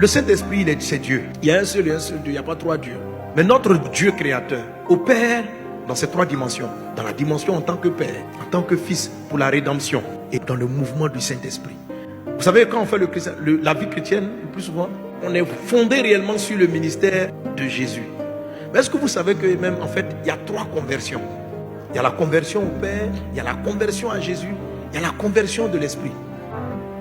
Le Saint-Esprit, c'est Dieu. Il y a un seul Dieu, il n'y a pas trois dieux. Mais notre Dieu créateur opère dans ces trois dimensions. Dans la dimension en tant que Père, en tant que Fils pour la rédemption et dans le mouvement du Saint-Esprit. Vous savez, quand on fait la vie chrétienne, le plus souvent, on est fondé réellement sur le ministère de Jésus. Mais est-ce que vous savez que même, en fait, il y a trois conversions? Il y a la conversion au Père, il y a la conversion à Jésus, il y a la conversion de l'Esprit.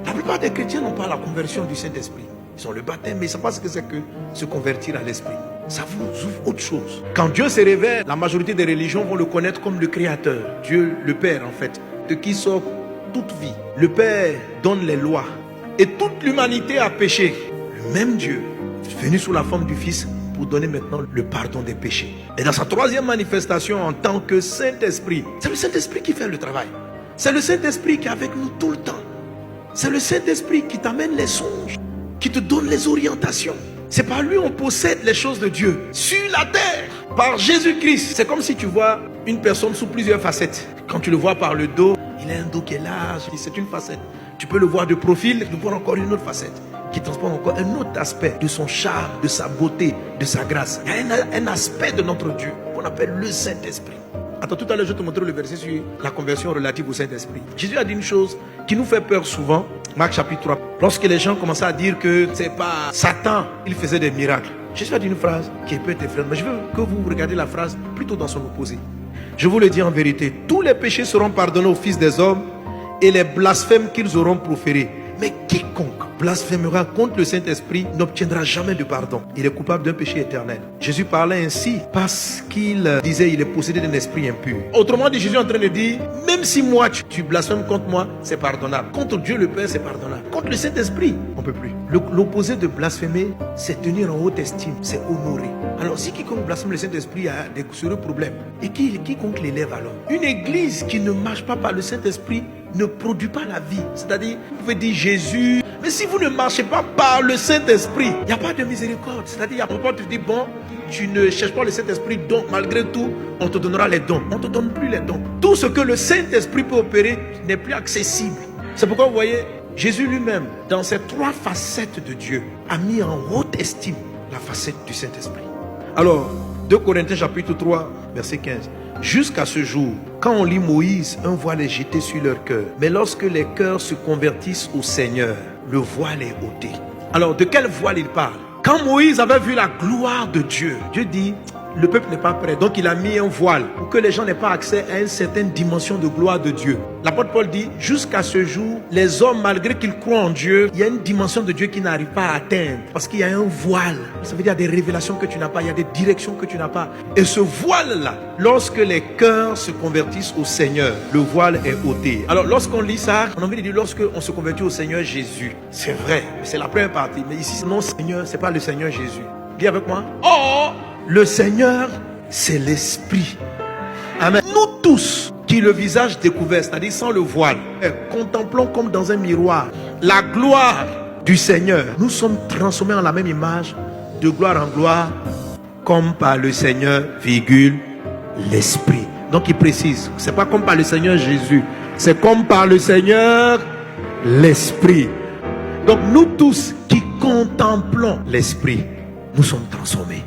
La plupart des chrétiens n'ont pas la conversion du Saint-Esprit. Ils ont le baptême, mais ils ne savent pas ce que c'est que se convertir à l'Esprit. Ça vous ouvre autre chose. Quand Dieu se révèle, la majorité des religions vont le connaître comme le Créateur. Dieu, le Père, en fait, de qui sort toute vie. Le Père donne les lois. Et toute l'humanité a péché. Le même Dieu, venu sous la forme du Fils, pour donner maintenant le pardon des péchés. Et dans sa troisième manifestation en tant que Saint-Esprit, c'est le Saint-Esprit qui fait le travail. C'est le Saint-Esprit qui est avec nous tout le temps. C'est le Saint-Esprit qui t'amène les songes, qui te donne les orientations. C'est par lui on possède les choses de Dieu sur la terre, par Jésus-Christ. C'est comme si tu vois une personne sous plusieurs facettes. Quand tu le vois par le dos, il a un dos qui est large, c'est une facette. Tu peux le voir de profil, tu vois encore une autre facette qui transporte encore un autre aspect de son charme, de sa beauté, de sa grâce. Il y a un aspect de notre Dieu qu'on appelle le Saint-Esprit. Attends, tout à l'heure, je te montrer le verset sur la conversion relative au Saint-Esprit. Jésus a dit une chose qui nous fait peur souvent, Marc chapitre 3. Lorsque les gens commençaient à dire que c'est pas Satan, il faisait des miracles. Jésus a dit une phrase qui peut être effrayante, mais je veux que vous regardiez la phrase plutôt dans son opposé. Je vous le dis en vérité, tous les péchés seront pardonnés aux fils des hommes et les blasphèmes qu'ils auront proférés. Mais quiconque blasphémera contre le Saint-Esprit n'obtiendra jamais de pardon. Il est coupable d'un péché éternel. Jésus parlait ainsi parce qu'il disait il est possédé d'un esprit impur. Autrement dit, Jésus est en train de dire, même si moi tu blasphèmes contre moi, c'est pardonnable. Contre Dieu le Père, c'est pardonnable. Contre le Saint-Esprit, on ne peut plus. L'opposé de blasphémer, c'est tenir en haute estime, c'est honorer. Alors si quiconque blasphème le Saint-Esprit a des sérieux problèmes, et quiconque l'élève alors, une église qui ne marche pas par le Saint-Esprit ne produit pas la vie. C'est-à-dire, vous pouvez dire Jésus, mais si vous ne marchez pas par le Saint-Esprit, il n'y a pas de miséricorde. C'est-à-dire, il n'y a pas de dire, bon, tu ne cherches pas le Saint-Esprit, donc malgré tout, on te donnera les dons. On ne te donne plus les dons. Tout ce que le Saint-Esprit peut opérer n'est plus accessible. C'est pourquoi vous voyez, Jésus lui-même, dans ces trois facettes de Dieu, a mis en haute estime la facette du Saint-Esprit. Alors, 2 Corinthiens chapitre 3, verset 15. Jusqu'à ce jour, quand on lit Moïse, un voile est jeté sur leur cœur. Mais lorsque les cœurs se convertissent au Seigneur, le voile est ôté. Alors, de quel voile il parle? Quand Moïse avait vu la gloire de Dieu, Dieu dit, le peuple n'est pas prêt. Donc il a mis un voile pour que les gens n'aient pas accès à une certaine dimension de gloire de Dieu. L'apôtre Paul dit, jusqu'à ce jour, les hommes, malgré qu'ils croient en Dieu, il y a une dimension de Dieu qu'ils n'arrivent pas à atteindre. Parce qu'il y a un voile. Ça veut dire qu'il y a des révélations que tu n'as pas, il y a des directions que tu n'as pas. Et ce voile-là, lorsque les cœurs se convertissent au Seigneur, le voile est ôté. Alors lorsqu'on lit ça, on a envie de dire lorsqu'on se convertit au Seigneur Jésus. C'est vrai, c'est la première partie. Mais ici, non, Seigneur, c'est pas le Seigneur Jésus. Dis avec moi. Oh! Le Seigneur, c'est l'Esprit. Amen. Nous tous, qui le visage découvert, c'est-à-dire sans le voile, contemplons comme dans un miroir la gloire du Seigneur. Nous sommes transformés en la même image, de gloire en gloire, comme par le Seigneur, l'Esprit. Donc il précise, c'est pas comme par le Seigneur Jésus, c'est comme par le Seigneur, l'Esprit. Donc nous tous qui contemplons l'Esprit, nous sommes transformés.